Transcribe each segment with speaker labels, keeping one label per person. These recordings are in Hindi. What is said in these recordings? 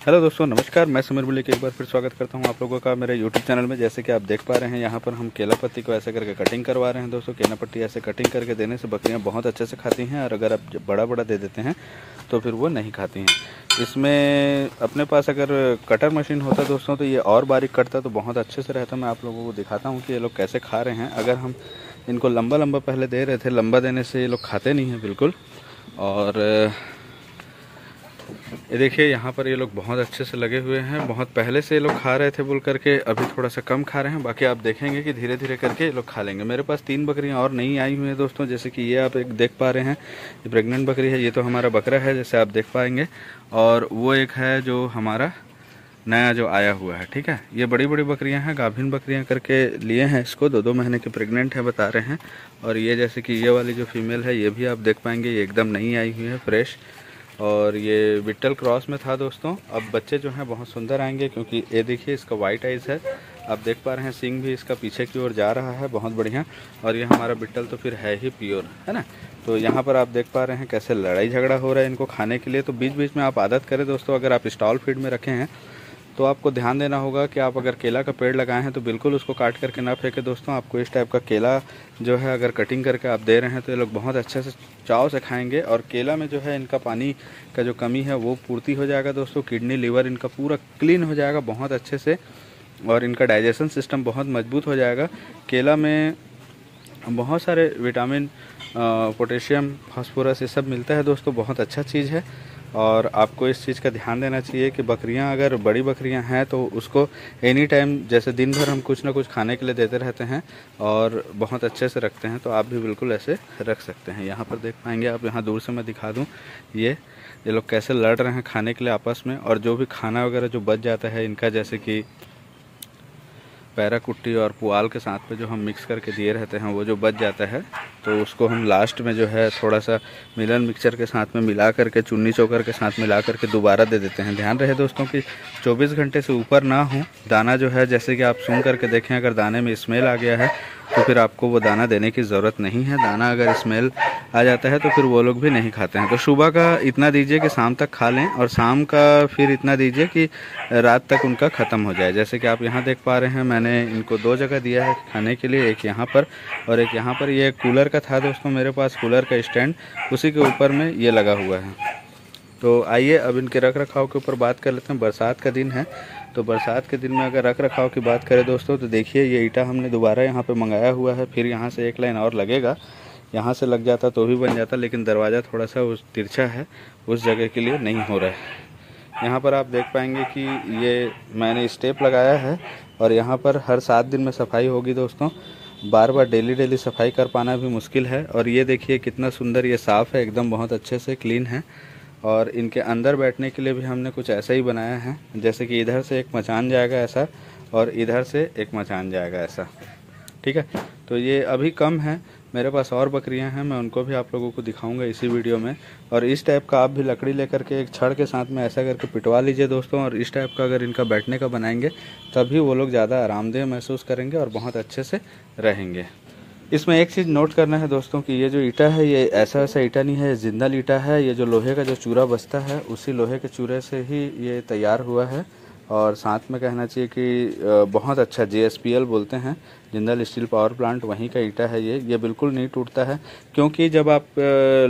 Speaker 1: हेलो दोस्तों, नमस्कार। मैं समीर बुल्ली एक बार फिर स्वागत करता हूं आप लोगों का मेरे यूट्यूब चैनल में। जैसे कि आप देख पा रहे हैं, यहां पर हम केला पत्ती को ऐसे करके कटिंग करवा रहे हैं। दोस्तों, केला पत्ती ऐसे कटिंग करके देने से बकरियां बहुत अच्छे से खाती हैं, और अगर आप बड़ा बड़ा दे देते हैं तो फिर वो नहीं खाती हैं। इसमें अपने पास अगर कटर मशीन होता दोस्तों तो ये और बारीक कटता तो बहुत अच्छे से रहता। मैं आप लोगों को दिखाता हूँ कि ये लोग कैसे खा रहे हैं। अगर हम इनको लंबा लंबा पहले दे रहे थे, लंबा देने से ये लोग खाते नहीं हैं बिल्कुल। और ये देखिए, यहाँ पर ये लोग बहुत अच्छे से लगे हुए हैं। बहुत पहले से ये लोग खा रहे थे बोल करके अभी थोड़ा सा कम खा रहे हैं। बाकी आप देखेंगे कि धीरे धीरे करके ये लोग खा लेंगे। मेरे पास 3 बकरियाँ और नई आई हुई हैं दोस्तों। जैसे कि ये आप एक देख पा रहे हैं, ये प्रेग्नेंट बकरी है। ये तो हमारा बकरा है जैसे आप देख पाएंगे, और वो एक है जो हमारा नया जो आया हुआ है। ठीक है, ये बड़ी बड़ी बकरियां हैं, गाभिन बकरियां करके लिए हैं इसको। 2-2 महीने के प्रेग्नेंट है बता रहे हैं। और ये जैसे कि ये वाली जो फीमेल है, ये भी आप देख पाएंगे, ये एकदम नई आई हुई है, फ्रेश। और ये बिट्टल क्रॉस में था दोस्तों। अब बच्चे जो हैं बहुत सुंदर आएंगे, क्योंकि ये देखिए इसका वाइट आइज़ है, आप देख पा रहे हैं। सींग भी इसका पीछे की ओर जा रहा है, बहुत बढ़िया। और ये हमारा बिट्टल तो फिर है ही प्योर, है ना। तो यहाँ पर आप देख पा रहे हैं कैसे लड़ाई झगड़ा हो रहा है इनको खाने के लिए। तो बीच बीच में आप आदत करें दोस्तों, अगर आप स्टॉल फीड में रखे हैं तो आपको ध्यान देना होगा कि आप अगर केला का पेड़ लगाए हैं तो बिल्कुल उसको काट करके ना फेंके दोस्तों। आपको इस टाइप का केला जो है अगर कटिंग करके आप दे रहे हैं तो ये लोग बहुत अच्छे से चाव से खाएंगे। और केला में जो है इनका पानी का जो कमी है वो पूर्ति हो जाएगा दोस्तों। किडनी लिवर इनका पूरा क्लीन हो जाएगा बहुत अच्छे से, और इनका डाइजेशन सिस्टम बहुत मजबूत हो जाएगा। केला में बहुत सारे विटामिन, पोटेशियम, फास्फोरस, ये सब मिलता है दोस्तों। बहुत अच्छा चीज़ है, और आपको इस चीज़ का ध्यान देना चाहिए कि बकरियां अगर बड़ी बकरियां हैं तो उसको एनी टाइम, जैसे दिन भर हम कुछ ना कुछ खाने के लिए देते रहते हैं और बहुत अच्छे से रखते हैं, तो आप भी बिल्कुल ऐसे रख सकते हैं। यहाँ पर देख पाएंगे आप, यहाँ दूर से मैं दिखा दूँ, ये लोग कैसे लड़ रहे हैं खाने के लिए आपस में। और जो भी खाना वगैरह जो बच जाता है इनका, जैसे कि पैरा कुट्टी और पुआल के साथ में जो हम मिक्स करके दिए रहते हैं, वो जो बच जाता है तो उसको हम लास्ट में जो है थोड़ा सा मिलन मिक्सचर के साथ में मिला करके, चुन्नी चोकर के साथ मिला करके दोबारा दे देते हैं। ध्यान रहे दोस्तों कि 24 घंटे से ऊपर ना हो दाना जो है। जैसे कि आप सूंघ करके देखें, अगर दाने में स्मेल आ गया है तो फिर आपको वो दाना देने की ज़रूरत नहीं है। दाना अगर स्मेल आ जाता है तो फिर वो लोग भी नहीं खाते हैं। तो सुबह का इतना दीजिए कि शाम तक खा लें, और शाम का फिर इतना दीजिए कि रात तक उनका ख़त्म हो जाए। जैसे कि आप यहाँ देख पा रहे हैं, मैंने इनको 2 जगह दिया है खाने के लिए, एक यहाँ पर और एक यहाँ पर। ये कूलर का था दोस्तों मेरे पास, कूलर का स्टैंड, उसी के ऊपर में ये लगा हुआ है। तो आइए अब इनके रख रखाव के ऊपर बात कर लेते हैं। बरसात का दिन है, तो बरसात के दिन में अगर रख रखाव की बात करें दोस्तों, तो देखिए ये ईटा हमने दोबारा यहाँ पे मंगाया हुआ है। फिर यहाँ से एक लाइन और लगेगा, यहाँ से लग जाता तो भी बन जाता, लेकिन दरवाज़ा थोड़ा सा उस तिरछा है, उस जगह के लिए नहीं हो रहा है। यहाँ पर आप देख पाएंगे कि ये मैंने स्टेप लगाया है, और यहाँ पर हर 7 दिन में सफाई होगी दोस्तों। बार बार डेली सफाई कर पाना भी मुश्किल है। और ये देखिए कितना सुंदर ये साफ़ है एकदम, बहुत अच्छे से क्लीन है। और इनके अंदर बैठने के लिए भी हमने कुछ ऐसा ही बनाया है, जैसे कि इधर से एक मचान जाएगा ऐसा, और इधर से एक मचान जाएगा ऐसा। ठीक है, तो ये अभी कम है, मेरे पास और बकरियां हैं, मैं उनको भी आप लोगों को दिखाऊंगा इसी वीडियो में। और इस टाइप का आप भी लकड़ी लेकर के एक छड़ के साथ में ऐसा करके पिटवा लीजिए दोस्तों। और इस टाइप का अगर इनका बैठने का बनाएंगे तभी वो लोग ज़्यादा आरामदेह महसूस करेंगे और बहुत अच्छे से रहेंगे। इसमें एक चीज़ नोट करना है दोस्तों कि ये जो ईटा है ये ऐसा ऐसा ईटा नहीं है, जिंदल ईटा है। ये जो लोहे का जो चूरा बचता है उसी लोहे के चूरे से ही ये तैयार हुआ है। और साथ में कहना चाहिए कि बहुत अच्छा JSPL बोलते हैं, जिंदल स्टील पावर प्लांट, वहीं का ईटा है ये बिल्कुल नहीं टूटता है। क्योंकि जब आप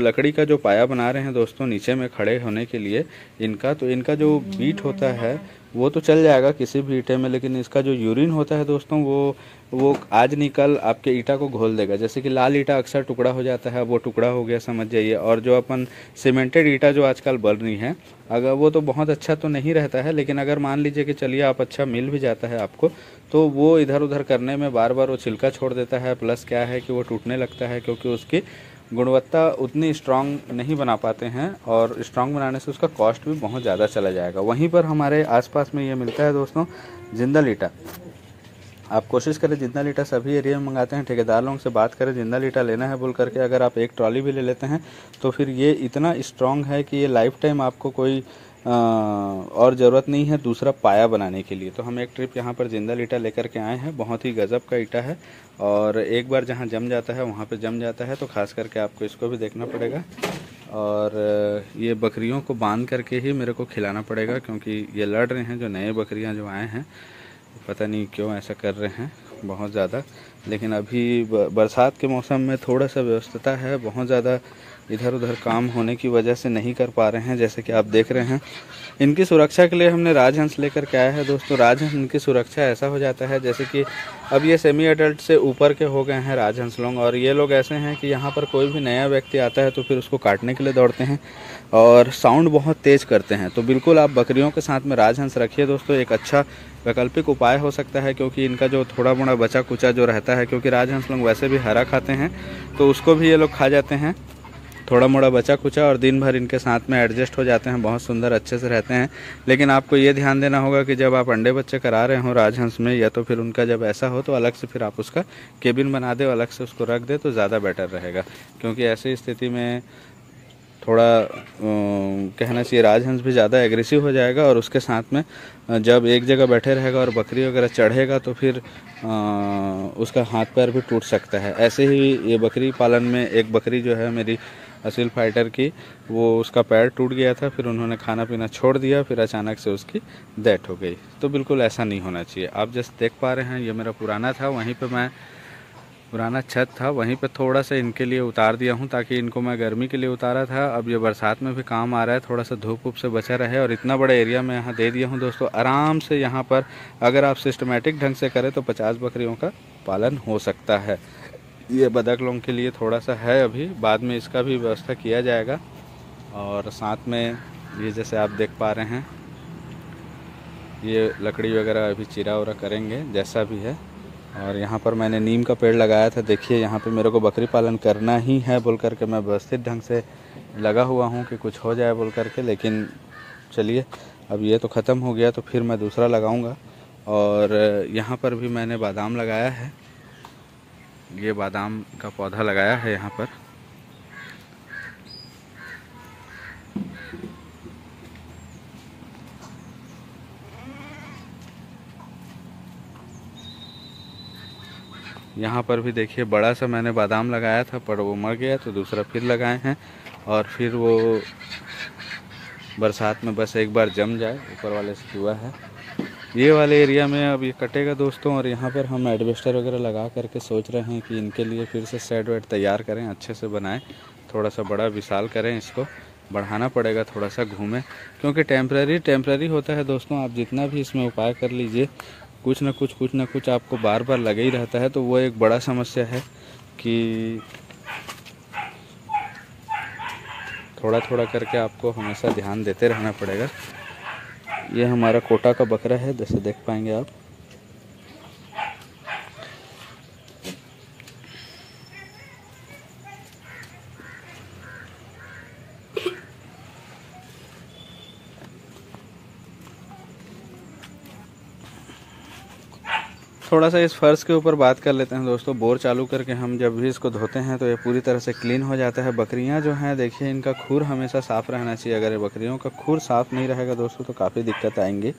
Speaker 1: लकड़ी का जो पाया बना रहे हैं दोस्तों नीचे में खड़े होने के लिए इनका, तो इनका जो बीट होता है वो तो चल जाएगा किसी भी ईटे में, लेकिन इसका जो यूरिन होता है दोस्तों वो आज नहीं कल आपके ईटा को घोल देगा। जैसे कि लाल ईटा अक्सर टुकड़ा हो जाता है, वो टुकड़ा हो गया समझ जाइए। और जो अपन सीमेंटेड ईटा जो आजकल बन रही है, अगर वो तो बहुत अच्छा तो नहीं रहता है, लेकिन अगर मान लीजिए कि चलिए आप अच्छा मिल भी जाता है आपको, तो वो इधर उधर करने में बार बार वो छिलका छोड़ देता है। प्लस क्या है कि वो टूटने लगता है, क्योंकि उसकी गुणवत्ता उतनी स्ट्रांग नहीं बना पाते हैं, और स्ट्रांग बनाने से उसका कॉस्ट भी बहुत ज़्यादा चला जाएगा। वहीं पर हमारे आसपास में ये मिलता है दोस्तों जिंदल ईटा। आप कोशिश करें जिंदल ईटा, सभी एरिया में मंगाते हैं, ठेकेदार लोगों से बात करें जिंदल ईटा लेना है बोल करके, अगर आप एक ट्रॉली भी ले लेते हैं तो फिर ये इतना स्ट्रांग है कि ये लाइफ टाइम आपको कोई और ज़रूरत नहीं है दूसरा पाया बनाने के लिए। तो हम एक ट्रिप यहाँ पर जिंदल ईटा लेकर के आए हैं, बहुत ही गज़ब का ईटा है, और एक बार जहाँ जम जाता है वहाँ पे जम जाता है, तो खास करके आपको इसको भी देखना पड़ेगा। और ये बकरियों को बांध करके ही मेरे को खिलाना पड़ेगा, क्योंकि ये लड़ रहे हैं। जो नए बकरियां जो आए हैं पता नहीं क्यों ऐसा कर रहे हैं बहुत ज़्यादा। लेकिन अभी बरसात के मौसम में थोड़ा सा व्यस्तता है, बहुत ज़्यादा इधर उधर काम होने की वजह से नहीं कर पा रहे हैं। जैसे कि आप देख रहे हैं, इनकी सुरक्षा के लिए हमने राजहंस लेकर के आया है दोस्तों। राजहंस इनकी सुरक्षा ऐसा हो जाता है जैसे कि अब ये सेमी अडल्ट से ऊपर के हो गए हैं राजहंस लोग, और ये लोग ऐसे हैं कि यहाँ पर कोई भी नया व्यक्ति आता है तो फिर उसको काटने के लिए दौड़ते हैं और साउंड बहुत तेज़ करते हैं। तो बिल्कुल आप बकरियों के साथ में राजहंस रखिए दोस्तों, एक अच्छा वैकल्पिक उपाय हो सकता है। क्योंकि इनका जो थोड़ा मोड़ा बचा कुचा जो रहता है, क्योंकि राजहंस लोग वैसे भी हरा खाते हैं तो उसको भी ये लोग खा जाते हैं, थोड़ा मोड़ा बचा कुचा, और दिन भर इनके साथ में एडजस्ट हो जाते हैं, बहुत सुंदर अच्छे से रहते हैं। लेकिन आपको ये ध्यान देना होगा कि जब आप अंडे बच्चे करा रहे हो राजहंस में, या तो फिर उनका जब ऐसा हो तो अलग से फिर आप उसका केबिन बना दे, अलग से उसको रख दे तो ज़्यादा बेटर रहेगा। क्योंकि ऐसी स्थिति में थोड़ा कहना चाहिए राजहंस भी ज़्यादा एग्रेसिव हो जाएगा, और उसके साथ में जब एक जगह बैठे रहेगा और बकरी वगैरह चढ़ेगा तो फिर उसका हाथ पैर भी टूट सकता है। ऐसे ही ये बकरी पालन में एक बकरी जो है मेरी असील फाइटर की, वो उसका पैर टूट गया था, फिर उन्होंने खाना पीना छोड़ दिया, फिर अचानक से उसकी डेथ हो गई। तो बिल्कुल ऐसा नहीं होना चाहिए। आप जस्ट देख पा रहे हैं, ये मेरा पुराना था, वहीं पे मैं पुराना छत था, वहीं पे थोड़ा सा इनके लिए उतार दिया हूँ, ताकि इनको मैं गर्मी के लिए उतारा था। अब ये बरसात में भी काम आ रहा है, थोड़ा सा धूप वूप से बचा रहे, और इतना बड़ा एरिया में यहाँ दे दिया हूँ दोस्तों। आराम से यहाँ पर अगर आप सिस्टमेटिक ढंग से करें तो 50 बकरियों का पालन हो सकता है। ये बतख लोगों के लिए थोड़ा सा है, अभी बाद में इसका भी व्यवस्था किया जाएगा। और साथ में ये जैसे आप देख पा रहे हैं, ये लकड़ी वगैरह अभी चिरा उरा करेंगे जैसा भी है। और यहाँ पर मैंने नीम का पेड़ लगाया था, देखिए यहाँ पे मेरे को बकरी पालन करना ही है बोल करके मैं व्यवस्थित ढंग से लगा हुआ हूँ कि कुछ हो जाए बोल करके। लेकिन चलिए, अब ये तो ख़त्म हो गया तो फिर मैं दूसरा लगाऊंगा। और यहाँ पर भी मैंने बादाम लगाया है, ये बादाम का पौधा लगाया है यहाँ पर। यहाँ पर भी देखिए बड़ा सा मैंने बादाम लगाया था, पर वो मर गया तो दूसरा फिर लगाए हैं। और फिर वो बरसात में बस एक बार जम जाए, ऊपर वाले से हुआ है। ये वाले एरिया में अब ये कटेगा दोस्तों, और यहाँ पर हम एडवेस्टर वगैरह लगा करके सोच रहे हैं कि इनके लिए फिर से शेड वेड तैयार करें, अच्छे से बनाएं, थोड़ा सा बड़ा विशाल करें, इसको बढ़ाना पड़ेगा, थोड़ा सा घूमें। क्योंकि टेम्पररी होता है दोस्तों, आप जितना भी इसमें उपाय कर लीजिए, कुछ ना कुछ आपको बार बार लगे ही रहता है। तो वो एक बड़ा समस्या है कि थोड़ा थोड़ा करके आपको हमेशा ध्यान देते रहना पड़ेगा। ये हमारा कोटा का बकरा है, जैसे देख पाएंगे आप। थोड़ा सा इस फर्श के ऊपर बात कर लेते हैं दोस्तों। बोर चालू करके हम जब भी इसको धोते हैं तो ये पूरी तरह से क्लीन हो जाता है। बकरियां जो हैं देखिए, इनका खुर हमेशा साफ़ रहना चाहिए। अगर ये बकरियों का खुर साफ़ नहीं रहेगा दोस्तों तो काफ़ी दिक्कत आएंगी।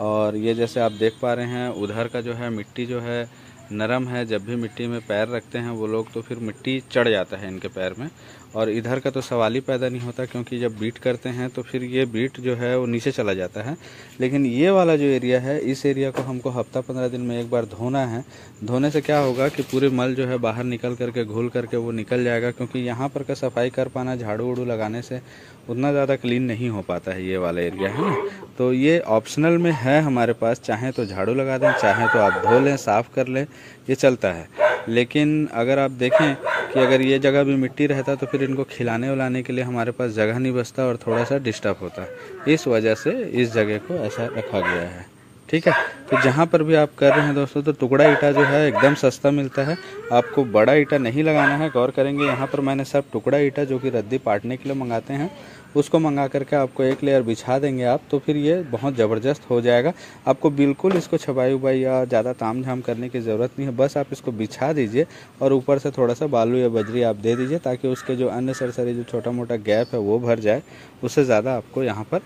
Speaker 1: और ये जैसे आप देख पा रहे हैं, उधर का जो है मिट्टी जो है नरम है, जब भी मिट्टी में पैर रखते हैं वो लोग तो फिर मिट्टी चढ़ जाता है इनके पैर में। और इधर का तो सवाल ही पैदा नहीं होता, क्योंकि जब बीट करते हैं तो फिर ये बीट जो है वो नीचे चला जाता है। लेकिन ये वाला जो एरिया है, इस एरिया को हमको हफ्ता 15 दिन में एक बार धोना है। धोने से क्या होगा कि पूरे मल जो है बाहर निकल करके घुल करके वो निकल जाएगा। क्योंकि यहाँ पर का सफाई कर पाना झाड़ू उड़ू लगाने से उतना ज़्यादा क्लीन नहीं हो पाता है ये वाला एरिया, है ना। तो ये ऑप्शनल में है हमारे पास, चाहें तो झाड़ू लगा दें, चाहें तो आप धो लें, साफ़ कर लें, ये चलता है। लेकिन अगर आप देखें कि अगर ये जगह भी मिट्टी रहता तो फिर इनको खिलाने उलाने के लिए हमारे पास जगह नहीं बचता और थोड़ा सा डिस्टर्ब होता है। इस वजह से इस जगह को ऐसा रखा गया है, ठीक है। तो जहाँ पर भी आप कर रहे हैं दोस्तों, तो टुकड़ा ईटा जो है एकदम सस्ता मिलता है, आपको बड़ा ईटा नहीं लगाना है। गौर करेंगे, यहाँ पर मैंने सब टुकड़ा ईटा जो कि रद्दी पाटने के लिए मंगाते हैं उसको मंगा करके आपको एक लेयर बिछा देंगे आप, तो फिर ये बहुत ज़बरदस्त हो जाएगा। आपको बिल्कुल इसको छपाई उबाई या ज़्यादा ताम झाम करने की ज़रूरत नहीं है, बस आप इसको बिछा दीजिए और ऊपर से थोड़ा सा बालू या बजरी आप दे दीजिए, ताकि उसके जो अननेसेसरी जो छोटा मोटा गैप है वो भर जाए। उससे ज़्यादा आपको यहाँ पर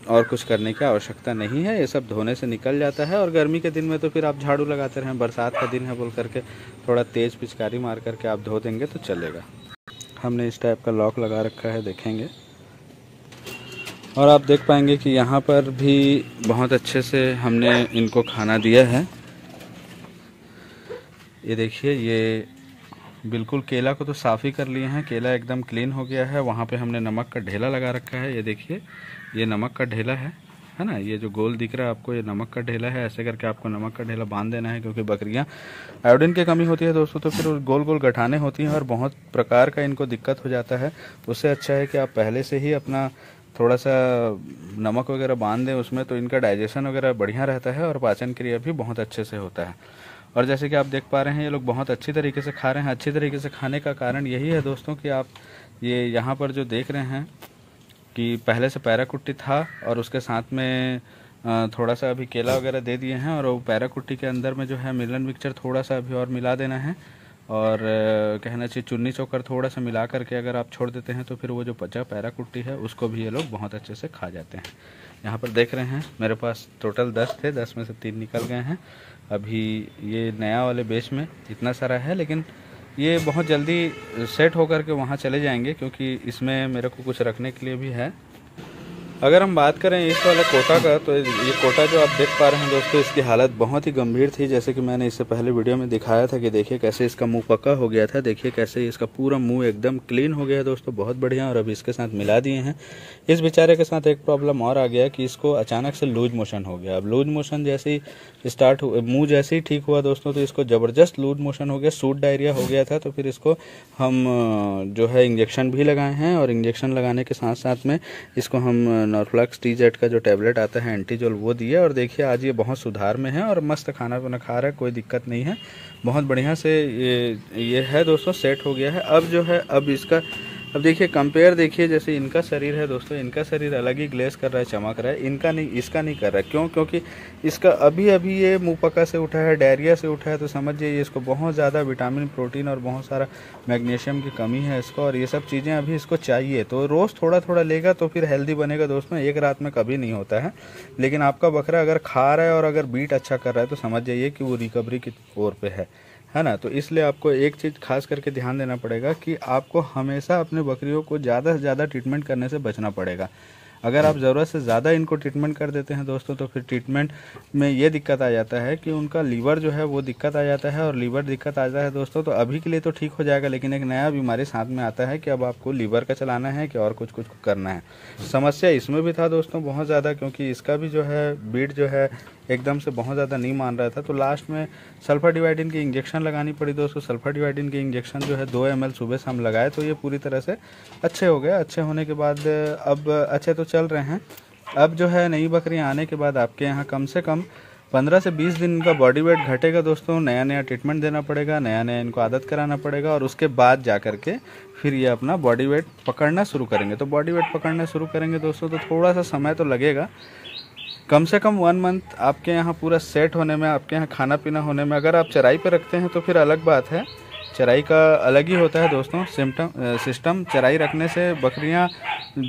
Speaker 1: और कुछ करने की आवश्यकता नहीं है। ये सब धोने से निकल जाता है। और गर्मी के दिन में तो फिर आप झाड़ू लगाते रहें, बरसात का दिन है बोल करके थोड़ा तेज़ पिचकारी मार करके आप धो देंगे तो चलेगा। हमने इस टाइप का लॉक लगा रखा है, देखेंगे। और आप देख पाएंगे कि यहाँ पर भी बहुत अच्छे से हमने इनको खाना दिया है। ये देखिए, ये बिल्कुल केला को तो साफ़ ही कर लिए हैं, केला एकदम क्लीन हो गया है। वहाँ पे हमने नमक का ढेला लगा रखा है, ये देखिए, ये नमक का ढेला है ना, ये जो गोल दिख रहा है आपको, ये नमक का ढेला है। ऐसे करके आपको नमक का ढेला बांध देना है, क्योंकि बकरियां आयोडीन की कमी होती है दोस्तों, तो फिर गोल गोल गठाने होती हैं और बहुत प्रकार का इनको दिक्कत हो जाता है। उससे अच्छा है कि आप पहले से ही अपना थोड़ा सा नमक वगैरह बांध दें उसमें, तो इनका डाइजेशन वगैरह बढ़िया रहता है और पाचन क्रिया भी बहुत अच्छे से होता है। और जैसे कि आप देख पा रहे हैं, ये लोग बहुत अच्छी तरीके से खा रहे हैं। अच्छी तरीके से खाने का कारण यही है दोस्तों कि आप ये यहाँ पर जो देख रहे हैं कि पहले से पैरा कुट्टी था और उसके साथ में थोड़ा सा अभी केला वगैरह दे दिए हैं, और वो पैरा कुट्टी के अंदर में जो है मिलन मिक्सचर थोड़ा सा अभी और मिला देना है, और कहना चाहिए चुन्नी चोकर थोड़ा सा मिला करके अगर आप छोड़ देते हैं तो फिर वो जो पचा पैरा कुट्टी है उसको भी ये लोग बहुत अच्छे से खा जाते हैं। यहाँ पर देख रहे हैं मेरे पास टोटल 10 थे, 10 में से 3 निकल गए हैं। अभी ये नया वाले बेच में इतना सारा है, लेकिन ये बहुत जल्दी सेट होकर के वहाँ चले जाएंगे, क्योंकि इसमें मेरे को कुछ रखने के लिए भी है। अगर हम बात करें इस वाले कोटा का, तो ये कोटा जो आप देख पा रहे हैं दोस्तों, इसकी हालत बहुत ही गंभीर थी। जैसे कि मैंने इससे पहले वीडियो में दिखाया था कि देखिए कैसे इसका मुंह पक्का हो गया था, देखिए कैसे इसका पूरा मुंह एकदम क्लीन हो गया है दोस्तों, बहुत बढ़िया। और अभी इसके साथ मिला दिए हैं। इस बेचारे के साथ एक प्रॉब्लम और आ गया कि इसको अचानक से लूज मोशन हो गया। अब लूज मोशन जैसे ही स्टार्ट हुआ, मुँह जैसे ही ठीक हुआ दोस्तों, तो इसको ज़बरदस्त लूज मोशन हो गया, सूट डायरिया हो गया था। तो फिर इसको हम जो है इंजेक्शन भी लगाए हैं, और इंजेक्शन लगाने के साथ साथ में इसको हम नॉर्फ्लक्स TZ का जो टैबलेट आता है एंटीजोल, वो दिया। और देखिए आज ये बहुत सुधार में है और मस्त खाना पीना खा रहा है, कोई दिक्कत नहीं है, बहुत बढ़िया से ये है दोस्तों, सेट हो गया है। अब जो है अब देखिए कंपेयर देखिए, जैसे इनका शरीर है दोस्तों, इनका शरीर अलग ही ग्लेस कर रहा है, चमक रहा है, इनका नहीं, इसका नहीं कर रहा है। क्यों? क्योंकि इसका अभी ये मुँह पका से उठा है, डायरिया से उठा है, तो समझिए इसको बहुत ज़्यादा विटामिन, प्रोटीन और बहुत सारा मैग्नीशियम की कमी है इसको, और ये सब चीज़ें अभी इसको चाहिए। तो रोज़ थोड़ा थोड़ा लेगा तो फिर हेल्दी बनेगा दोस्तों, एक रात में कभी नहीं होता है। लेकिन आपका बकरा अगर खा रहा है और अगर बीट अच्छा कर रहा है तो समझ जाइए कि वो रिकवरी की ओर पे है ना। तो इसलिए आपको एक चीज़ खास करके ध्यान देना पड़ेगा कि आपको हमेशा अपने बकरियों को ज़्यादा से ज़्यादा ट्रीटमेंट करने से बचना पड़ेगा। अगर आप ज़रूरत से ज़्यादा इनको ट्रीटमेंट कर देते हैं दोस्तों, तो फिर ट्रीटमेंट में ये दिक्कत आ जाता है कि उनका लीवर जो है वो दिक्कत आ जाता है, और लीवर दिक्कत आ जाता है दोस्तों तो अभी के लिए तो ठीक हो जाएगा, लेकिन एक नया बीमारी साथ में आता है कि अब आपको लीवर का चलाना है कि और कुछ करना है। समस्या इसमें भी था दोस्तों बहुत ज़्यादा, क्योंकि इसका भी जो है बीट जो है एकदम से बहुत ज़्यादा नहीं मान रहा था। तो लास्ट में सल्फर डिवाइडिन की इंजेक्शन लगानी पड़ी दोस्तों। सल्फर डिवाइडिन की इंजेक्शन जो है 2 ml सुबह से हम लगाए, तो ये पूरी तरह से अच्छे हो गए। अच्छे होने के बाद अब अच्छे तो चल रहे हैं। अब जो है नई बकरियां आने के बाद आपके यहाँ कम से कम 15 से 20 दिन का बॉडी वेट घटेगा दोस्तों। नया ट्रीटमेंट देना पड़ेगा, नया इनको आदत कराना पड़ेगा, और उसके बाद जा कर के फिर ये अपना बॉडी वेट पकड़ना शुरू करेंगे। तो बॉडी वेट पकड़ना शुरू करेंगे दोस्तों तो थोड़ा सा समय तो लगेगा, कम से कम 1 मंथ आपके यहाँ पूरा सेट होने में, आपके यहाँ खाना पीना होने में। अगर आप चराई पे रखते हैं तो फिर अलग बात है, चराई का अलग ही होता है दोस्तों सिस्टम। चराई रखने से बकरियां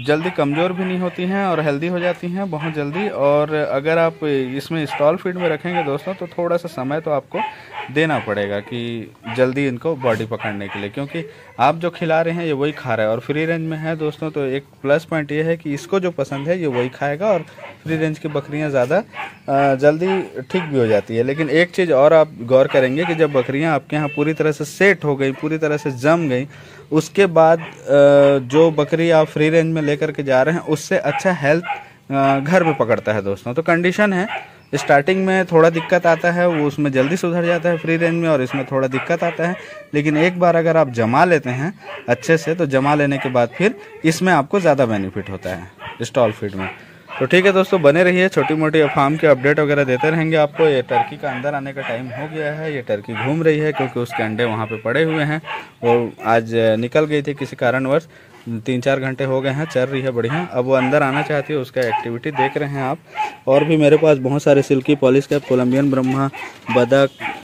Speaker 1: जल्दी कमज़ोर भी नहीं होती हैं और हेल्दी हो जाती हैं बहुत जल्दी। और अगर आप इसमें स्टॉल फीड में रखेंगे दोस्तों तो थोड़ा सा समय तो आपको देना पड़ेगा कि जल्दी इनको बॉडी पकड़ने के लिए, क्योंकि आप जो खिला रहे हैं ये वही खा रहा है। और फ्री रेंज में है दोस्तों तो एक प्लस पॉइंट ये है कि इसको जो पसंद है ये वही खाएगा, और फ्री रेंज की बकरियां ज़्यादा जल्दी ठीक भी हो जाती है। लेकिन एक चीज़ और आप गौर करेंगे कि जब बकरियां आपके यहाँ पूरी तरह से सेट हो गई, पूरी तरह से जम गई, उसके बाद जो बकरी आप फ्री रेंज में लेकर के जा रहे हैं उससे अच्छा हेल्थ घर में पकड़ता है दोस्तों। तो कंडीशन है, स्टार्टिंग में थोड़ा दिक्कत आता है, वो उसमें जल्दी सुधर जाता है फ्री रेंज में, और इसमें थोड़ा दिक्कत आता है। लेकिन एक बार अगर आप जमा लेते हैं अच्छे से, तो जमा लेने के बाद फिर इसमें आपको ज़्यादा बेनिफिट होता है स्टॉल फीड में। तो ठीक है दोस्तों, बने रहिए, छोटी मोटी फार्म के अपडेट वगैरह देते रहेंगे आपको। ये टर्की का अंदर आने का टाइम हो गया है, ये टर्की घूम रही है क्योंकि उसके अंडे वहाँ पे पड़े हुए हैं। वो आज निकल गई थी किसी कारणवश, 3-4 घंटे हो गए हैं, चल रही है बढ़िया। अब वो अंदर आना चाहती है, उसका एक्टिविटी देख रहे हैं आप। और भी मेरे पास बहुत सारे silky polish cap, Colombian Brahma, बदक